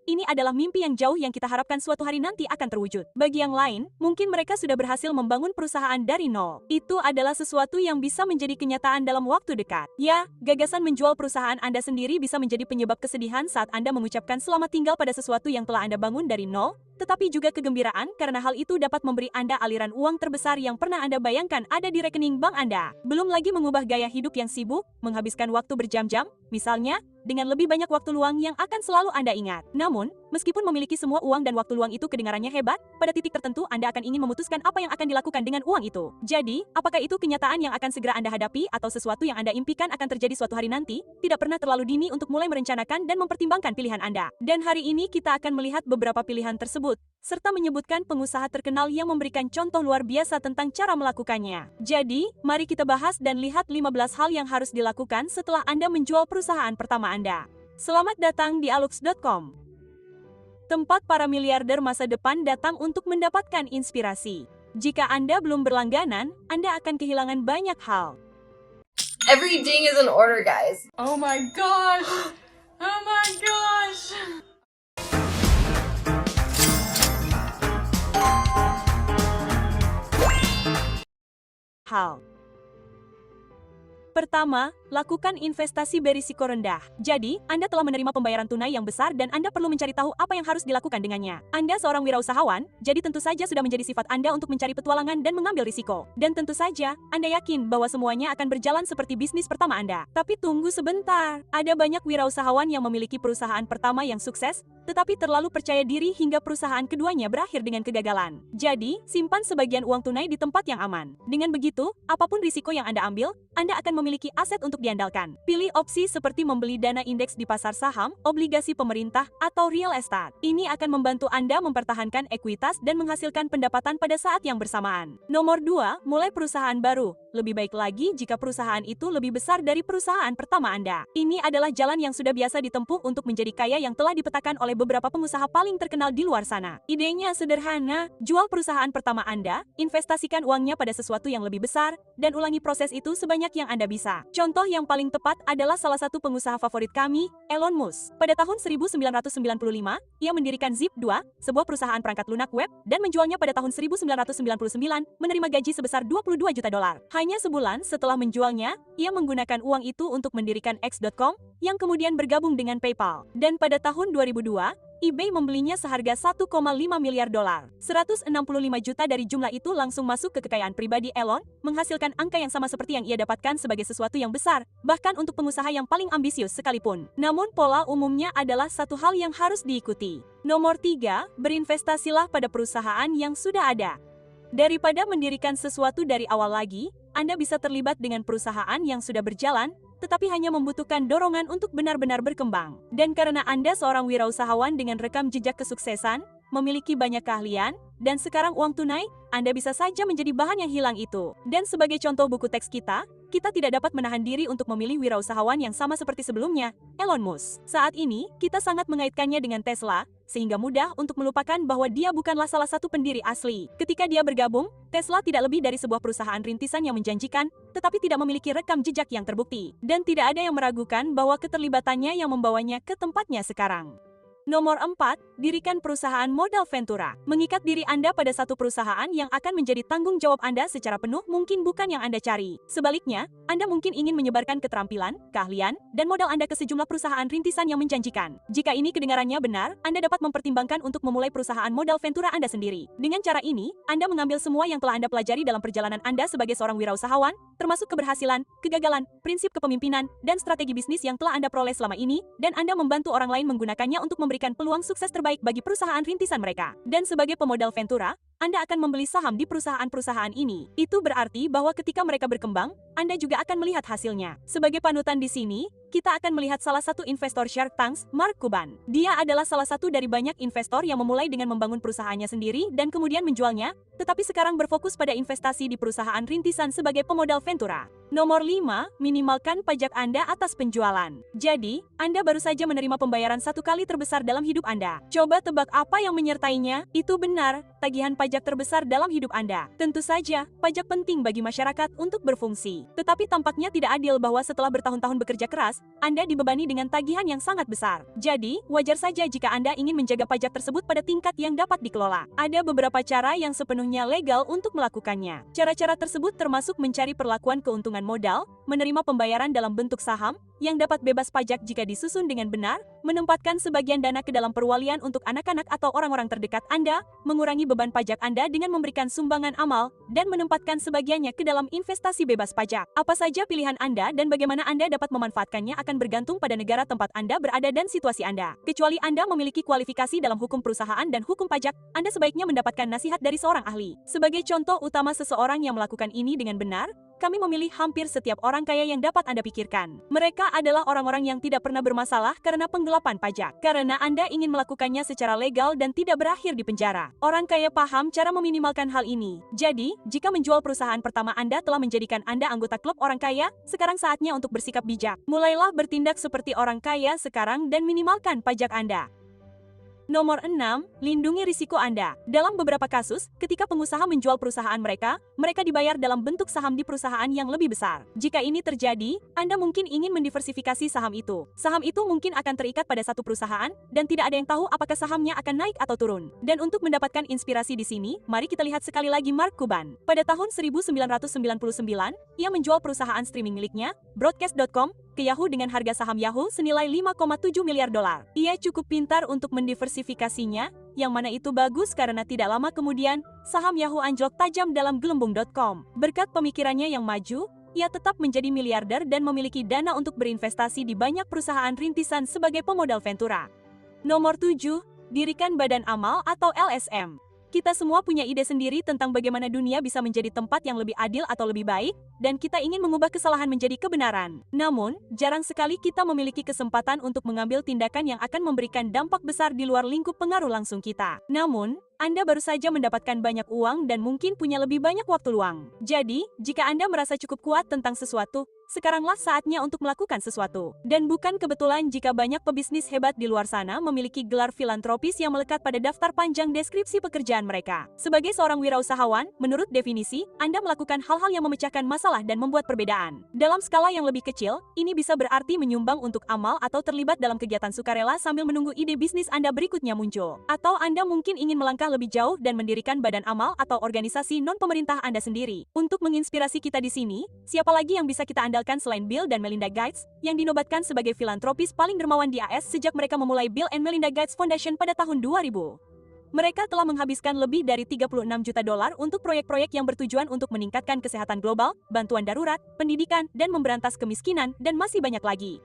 ini adalah mimpi yang jauh yang kita harapkan suatu hari nanti akan terwujud. Bagi yang lain, mungkin mereka sudah berhasil membangun perusahaan dari nol. Itu adalah sesuatu yang bisa menjadi kenyataan dalam waktu dekat. Ya, gagasan menjual perusahaan Anda sendiri bisa menjadi penyebab kesedihan saat Anda mengucapkan selamat tinggal pada sesuatu yang telah Anda bangun dari nol, tetapi juga kegembiraan karena hal itu dapat memberi Anda aliran uang terbesar yang pernah Anda bayangkan ada di rekening bank Anda. Belum lagi mengubah gaya hidup yang sibuk, menghabiskan waktu berjam-jam, misalnya, dengan lebih banyak waktu luang yang akan selalu Anda ingat. Namun, meskipun memiliki semua uang dan waktu luang itu kedengarannya hebat, pada titik tertentu Anda akan ingin memutuskan apa yang akan dilakukan dengan uang itu. Jadi, apakah itu kenyataan yang akan segera Anda hadapi atau sesuatu yang Anda impikan akan terjadi suatu hari nanti? Tidak pernah terlalu dini untuk mulai merencanakan dan mempertimbangkan pilihan Anda. Dan hari ini kita akan melihat beberapa pilihan tersebut, serta menyebutkan pengusaha terkenal yang memberikan contoh luar biasa tentang cara melakukannya. Jadi, mari kita bahas dan lihat 15 hal yang harus dilakukan setelah Anda menjual perusahaan pertama Anda. Selamat datang di alux.com, tempat para miliarder masa depan datang untuk mendapatkan inspirasi. Jika Anda belum berlangganan, Anda akan kehilangan banyak hal. Every ding is an order, guys. Oh my gosh! Oh my gosh! Hal pertama, lakukan investasi berisiko rendah. Jadi, Anda telah menerima pembayaran tunai yang besar dan Anda perlu mencari tahu apa yang harus dilakukan dengannya. Anda seorang wirausahawan, jadi tentu saja sudah menjadi sifat Anda untuk mencari petualangan dan mengambil risiko. Dan tentu saja, Anda yakin bahwa semuanya akan berjalan seperti bisnis pertama Anda. Tapi tunggu sebentar, ada banyak wirausahawan yang memiliki perusahaan pertama yang sukses, tetapi terlalu percaya diri hingga perusahaan keduanya berakhir dengan kegagalan. Jadi, simpan sebagian uang tunai di tempat yang aman. Dengan begitu, apapun risiko yang Anda ambil, Anda akan memiliki aset untuk diandalkan. Pilih opsi seperti membeli dana indeks di pasar saham, obligasi pemerintah, atau real estate. Ini akan membantu Anda mempertahankan ekuitas dan menghasilkan pendapatan pada saat yang bersamaan. Nomor 2, mulai perusahaan baru. Lebih baik lagi jika perusahaan itu lebih besar dari perusahaan pertama Anda. Ini adalah jalan yang sudah biasa ditempuh untuk menjadi kaya yang telah dipetakan oleh beberapa pengusaha paling terkenal di luar sana. Idenya sederhana, jual perusahaan pertama Anda, investasikan uangnya pada sesuatu yang lebih besar, dan ulangi proses itu sebanyak yang Anda bisa. Contoh yang paling tepat adalah salah satu pengusaha favorit kami, Elon Musk. Pada tahun 1995, ia mendirikan Zip2, sebuah perusahaan perangkat lunak web, dan menjualnya pada tahun 1999, menerima gaji sebesar $22 juta. Hanya sebulan setelah menjualnya, ia menggunakan uang itu untuk mendirikan X.com, yang kemudian bergabung dengan PayPal. Dan pada tahun 2002, eBay membelinya seharga $1,5 miliar. 165 juta dari jumlah itu langsung masuk ke kekayaan pribadi Elon, menghasilkan angka yang sama seperti yang ia dapatkan sebagai sesuatu yang besar, bahkan untuk pengusaha yang paling ambisius sekalipun. Namun pola umumnya adalah satu hal yang harus diikuti. Nomor 3, berinvestasilah pada perusahaan yang sudah ada. Daripada mendirikan sesuatu dari awal lagi, Anda bisa terlibat dengan perusahaan yang sudah berjalan, tetapi hanya membutuhkan dorongan untuk benar-benar berkembang. Dan karena Anda seorang wirausahawan dengan rekam jejak kesuksesan, memiliki banyak keahlian, dan sekarang uang tunai, Anda bisa saja menjadi bahan yang hilang itu. Dan sebagai contoh buku teks kita tidak dapat menahan diri untuk memilih wirausahawan yang sama seperti sebelumnya, Elon Musk. Saat ini, kita sangat mengaitkannya dengan Tesla, sehingga mudah untuk melupakan bahwa dia bukanlah salah satu pendiri asli. Ketika dia bergabung, Tesla tidak lebih dari sebuah perusahaan rintisan yang menjanjikan, tetapi tidak memiliki rekam jejak yang terbukti. Dan tidak ada yang meragukan bahwa keterlibatannya yang membawanya ke tempatnya sekarang. Nomor 4, dirikan perusahaan modal Ventura. Mengikat diri Anda pada satu perusahaan yang akan menjadi tanggung jawab Anda secara penuh mungkin bukan yang Anda cari. Sebaliknya, Anda mungkin ingin menyebarkan keterampilan, keahlian, dan modal Anda ke sejumlah perusahaan rintisan yang menjanjikan. Jika ini kedengarannya benar, Anda dapat mempertimbangkan untuk memulai perusahaan modal Ventura Anda sendiri. Dengan cara ini, Anda mengambil semua yang telah Anda pelajari dalam perjalanan Anda sebagai seorang wirausahawan, termasuk keberhasilan, kegagalan, prinsip kepemimpinan, dan strategi bisnis yang telah Anda peroleh selama ini, dan Anda membantu orang lain menggunakannya untuk memberikan peluang sukses terbaik bagi perusahaan rintisan mereka. Dan sebagai pemodal Ventura, Anda akan membeli saham di perusahaan-perusahaan ini. Itu berarti bahwa ketika mereka berkembang, Anda juga akan melihat hasilnya. Sebagai panutan di sini, kita akan melihat salah satu investor Shark Tank, Mark Cuban. Dia adalah salah satu dari banyak investor yang memulai dengan membangun perusahaannya sendiri dan kemudian menjualnya, tetapi sekarang berfokus pada investasi di perusahaan rintisan sebagai pemodal Ventura. Nomor 5, minimalkan pajak Anda atas penjualan. Jadi, Anda baru saja menerima pembayaran satu kali terbesar dalam hidup Anda. Coba tebak apa yang menyertainya? Itu benar, tagihan pajak terbesar dalam hidup Anda. Tentu saja, pajak penting bagi masyarakat untuk berfungsi. Tetapi tampaknya tidak adil bahwa setelah bertahun-tahun bekerja keras, Anda dibebani dengan tagihan yang sangat besar. Jadi, wajar saja jika Anda ingin menjaga pajak tersebut pada tingkat yang dapat dikelola. Ada beberapa cara yang sepenuhnya legal untuk melakukannya. Cara-cara tersebut termasuk mencari perlakuan keuntungan modal, menerima pembayaran dalam bentuk saham, yang dapat bebas pajak jika disusun dengan benar, menempatkan sebagian dana ke dalam perwalian untuk anak-anak atau orang-orang terdekat Anda, mengurangi beban pajak Anda dengan memberikan sumbangan amal, dan menempatkan sebagiannya ke dalam investasi bebas pajak. Apa saja pilihan Anda dan bagaimana Anda dapat memanfaatkannya akan bergantung pada negara tempat Anda berada dan situasi Anda. Kecuali Anda memiliki kualifikasi dalam hukum perusahaan dan hukum pajak, Anda sebaiknya mendapatkan nasihat dari seorang ahli. Sebagai contoh utama seseorang yang melakukan ini dengan benar, kami memilih hampir setiap orang kaya yang dapat Anda pikirkan. Mereka adalah orang-orang yang tidak pernah bermasalah karena penggelapan pajak. Karena Anda ingin melakukannya secara legal dan tidak berakhir di penjara. Orang kaya paham cara meminimalkan hal ini. Jadi, jika menjual perusahaan pertama Anda telah menjadikan Anda anggota klub orang kaya, sekarang saatnya untuk bersikap bijak. Mulailah bertindak seperti orang kaya sekarang dan minimalkan pajak Anda. Nomor 6, lindungi risiko Anda. Dalam beberapa kasus, ketika pengusaha menjual perusahaan mereka dibayar dalam bentuk saham di perusahaan yang lebih besar. Jika ini terjadi, Anda mungkin ingin mendiversifikasi saham itu. Saham itu mungkin akan terikat pada satu perusahaan, dan tidak ada yang tahu apakah sahamnya akan naik atau turun. Dan untuk mendapatkan inspirasi di sini, mari kita lihat sekali lagi Mark Cuban. Pada tahun 1999, ia menjual perusahaan streaming miliknya, Broadcast.com, ke Yahoo dengan harga saham Yahoo senilai 5,7 miliar dolar. Ia cukup pintar untuk mendiversifikasinya, yang mana itu bagus karena tidak lama kemudian, saham Yahoo anjlok tajam dalam gelembung.com. Berkat pemikirannya yang maju, ia tetap menjadi miliarder dan memiliki dana untuk berinvestasi di banyak perusahaan rintisan sebagai pemodal Ventura. Nomor 7, dirikan Badan Amal atau LSM. Kita semua punya ide sendiri tentang bagaimana dunia bisa menjadi tempat yang lebih adil atau lebih baik, dan kita ingin mengubah kesalahan menjadi kebenaran. Namun, jarang sekali kita memiliki kesempatan untuk mengambil tindakan yang akan memberikan dampak besar di luar lingkup pengaruh langsung kita. Namun, Anda baru saja mendapatkan banyak uang dan mungkin punya lebih banyak waktu luang. Jadi, jika Anda merasa cukup kuat tentang sesuatu, sekaranglah saatnya untuk melakukan sesuatu. Dan bukan kebetulan jika banyak pebisnis hebat di luar sana memiliki gelar filantropis yang melekat pada daftar panjang deskripsi pekerjaan mereka. Sebagai seorang wirausahawan, menurut definisi, Anda melakukan hal-hal yang memecahkan masalah dan membuat perbedaan. Dalam skala yang lebih kecil, ini bisa berarti menyumbang untuk amal atau terlibat dalam kegiatan sukarela sambil menunggu ide bisnis Anda berikutnya muncul. Atau Anda mungkin ingin melangkah lebih jauh dan mendirikan badan amal atau organisasi non-pemerintah Anda sendiri. Untuk menginspirasi kita di sini, siapa lagi yang bisa kita andalkan selain Bill dan Melinda Gates, yang dinobatkan sebagai filantropis paling dermawan di AS sejak mereka memulai Bill and Melinda Gates Foundation pada tahun 2000. Mereka telah menghabiskan lebih dari 36 juta dolar untuk proyek-proyek yang bertujuan untuk meningkatkan kesehatan global, bantuan darurat, pendidikan, dan memberantas kemiskinan, dan masih banyak lagi.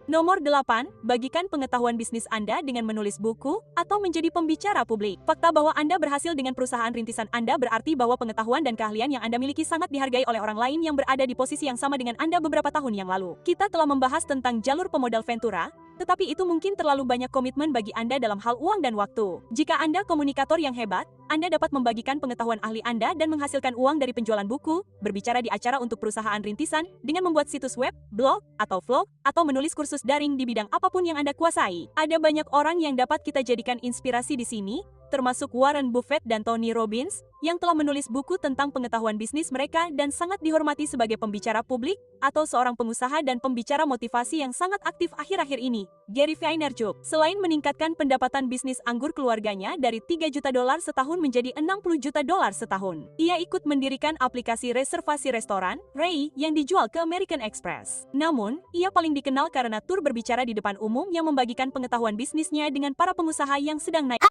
Nomor 8, bagikan pengetahuan bisnis Anda dengan menulis buku atau menjadi pembicara publik. Fakta bahwa Anda berhasil dengan perusahaan rintisan Anda berarti bahwa pengetahuan dan keahlian yang Anda miliki sangat dihargai oleh orang lain yang berada di posisi yang sama dengan Anda beberapa tahun yang lalu. Kita telah membahas tentang jalur pemodal Ventura, tetapi itu mungkin terlalu banyak komitmen bagi Anda dalam hal uang dan waktu. Jika Anda komunikator yang hebat, Anda dapat membagikan pengetahuan ahli Anda dan menghasilkan uang dari penjualan buku, berbicara di acara untuk perusahaan rintisan, dengan membuat situs web, blog, atau vlog, atau menulis kursus daring di bidang apapun yang Anda kuasai. Ada banyak orang yang dapat kita jadikan inspirasi di sini, termasuk Warren Buffett dan Tony Robbins, yang telah menulis buku tentang pengetahuan bisnis mereka dan sangat dihormati sebagai pembicara publik, atau seorang pengusaha dan pembicara motivasi yang sangat aktif akhir-akhir ini, Gary Vaynerchuk. Selain meningkatkan pendapatan bisnis anggur keluarganya dari 3 juta dolar setahun menjadi 60 juta dolar setahun, ia ikut mendirikan aplikasi reservasi restoran, Ray, yang dijual ke American Express. Namun, ia paling dikenal karena tur berbicara di depan umum yang membagikan pengetahuan bisnisnya dengan para pengusaha yang sedang naik.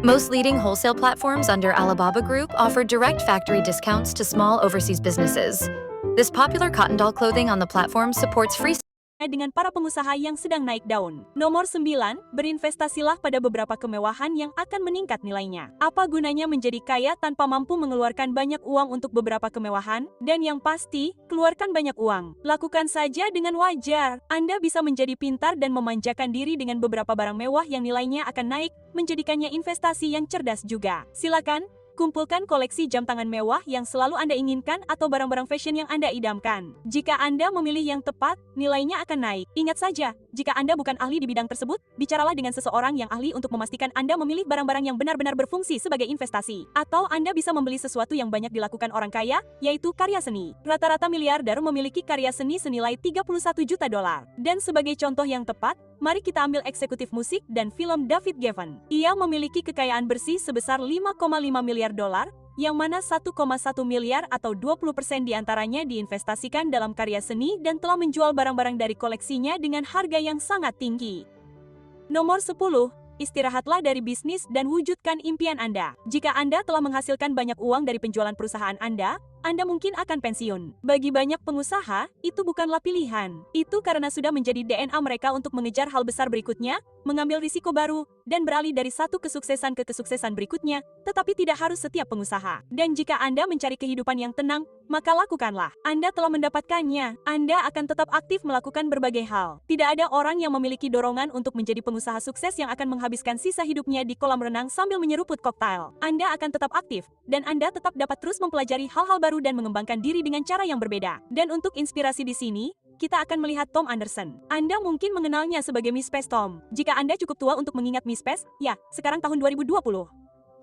Most leading wholesale platforms under Alibaba Group offer direct factory discounts to small overseas businesses. This popular cotton doll clothing on the platform supports free dengan para pengusaha yang sedang naik daun. Nomor 9, berinvestasilah pada beberapa kemewahan yang akan meningkat nilainya. Apa gunanya menjadi kaya tanpa mampu mengeluarkan banyak uang untuk beberapa kemewahan? Dan yang pasti, keluarkan banyak uang. Lakukan saja dengan wajar. Anda bisa menjadi pintar dan memanjakan diri dengan beberapa barang mewah yang nilainya akan naik, menjadikannya investasi yang cerdas juga. Silakan, Kumpulkan koleksi jam tangan mewah yang selalu Anda inginkan atau barang-barang fashion yang Anda idamkan. Jika Anda memilih yang tepat, nilainya akan naik. Ingat saja, jika Anda bukan ahli di bidang tersebut, bicaralah dengan seseorang yang ahli untuk memastikan Anda memilih barang-barang yang benar-benar berfungsi sebagai investasi. Atau Anda bisa membeli sesuatu yang banyak dilakukan orang kaya, yaitu karya seni. Rata-rata miliarder memiliki karya seni senilai 31 juta dolar. Dan sebagai contoh yang tepat, mari kita ambil eksekutif musik dan film David Geffen. Ia memiliki kekayaan bersih sebesar 5,5 miliar dolar, yang mana 1,1 miliar atau 20% diantaranya diinvestasikan dalam karya seni dan telah menjual barang-barang dari koleksinya dengan harga yang sangat tinggi. Nomor 10. Istirahatlah dari bisnis dan wujudkan impian Anda. Jika Anda telah menghasilkan banyak uang dari penjualan perusahaan Anda mungkin akan pensiun. Bagi banyak pengusaha, itu bukanlah pilihan. Itu karena sudah menjadi DNA mereka untuk mengejar hal besar berikutnya, mengambil risiko baru, dan beralih dari satu kesuksesan ke kesuksesan berikutnya, tetapi tidak harus setiap pengusaha. Dan jika Anda mencari kehidupan yang tenang, maka lakukanlah. Anda telah mendapatkannya. Anda akan tetap aktif melakukan berbagai hal. Tidak ada orang yang memiliki dorongan untuk menjadi pengusaha sukses yang akan menghabiskan sisa hidupnya di kolam renang sambil menyeruput koktail. Anda akan tetap aktif, dan Anda tetap dapat terus mempelajari hal-hal baru dan mengembangkan diri dengan cara yang berbeda. Dan untuk inspirasi di sini, kita akan melihat Tom Anderson. Anda mungkin mengenalnya sebagai Miss Pes Tom. Jika Anda cukup tua untuk mengingat Miss Pes, ya, sekarang tahun 2020.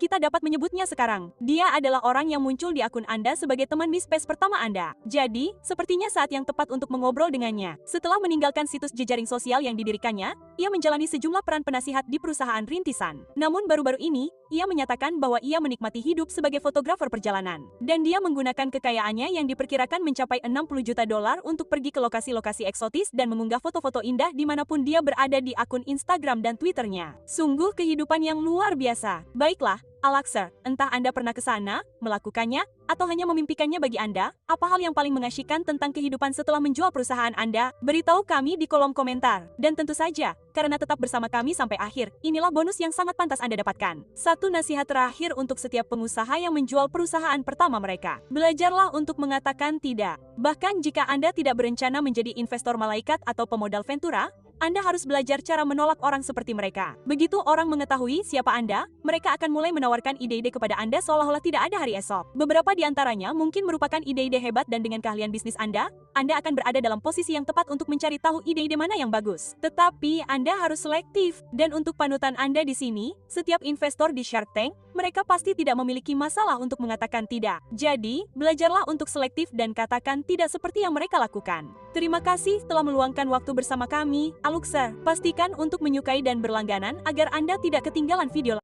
Kita dapat menyebutnya sekarang. Dia adalah orang yang muncul di akun Anda sebagai teman Miss Pes pertama Anda. Jadi, sepertinya saat yang tepat untuk mengobrol dengannya. Setelah meninggalkan situs jejaring sosial yang didirikannya, ia menjalani sejumlah peran penasihat di perusahaan rintisan. Namun baru-baru ini, ia menyatakan bahwa ia menikmati hidup sebagai fotografer perjalanan. Dan dia menggunakan kekayaannya yang diperkirakan mencapai 60 juta dolar untuk pergi ke lokasi-lokasi eksotis dan mengunggah foto-foto indah dimanapun dia berada di akun Instagram dan Twitternya. Sungguh kehidupan yang luar biasa. Baiklah, Alexa, entah Anda pernah ke sana, melakukannya, atau hanya memimpikannya. Bagi Anda, apa hal yang paling mengasyikkan tentang kehidupan setelah menjual perusahaan Anda? Beritahu kami di kolom komentar. Dan tentu saja, karena tetap bersama kami sampai akhir, inilah bonus yang sangat pantas Anda dapatkan. Satu nasihat terakhir untuk setiap pengusaha yang menjual perusahaan pertama mereka. Belajarlah untuk mengatakan tidak. Bahkan jika Anda tidak berencana menjadi investor malaikat atau pemodal Ventura, Anda harus belajar cara menolak orang seperti mereka. Begitu orang mengetahui siapa Anda, mereka akan mulai menawarkan ide-ide kepada Anda seolah-olah tidak ada hari esok. Beberapa di antaranya mungkin merupakan ide-ide hebat dan dengan keahlian bisnis Anda akan berada dalam posisi yang tepat untuk mencari tahu ide-ide mana yang bagus. Tetapi Anda harus selektif. Dan untuk panutan Anda di sini, setiap investor di Shark Tank, mereka pasti tidak memiliki masalah untuk mengatakan tidak. Jadi, belajarlah untuk selektif dan katakan tidak seperti yang mereka lakukan. Terima kasih telah meluangkan waktu bersama kami, Alexa. Pastikan untuk menyukai dan berlangganan agar Anda tidak ketinggalan video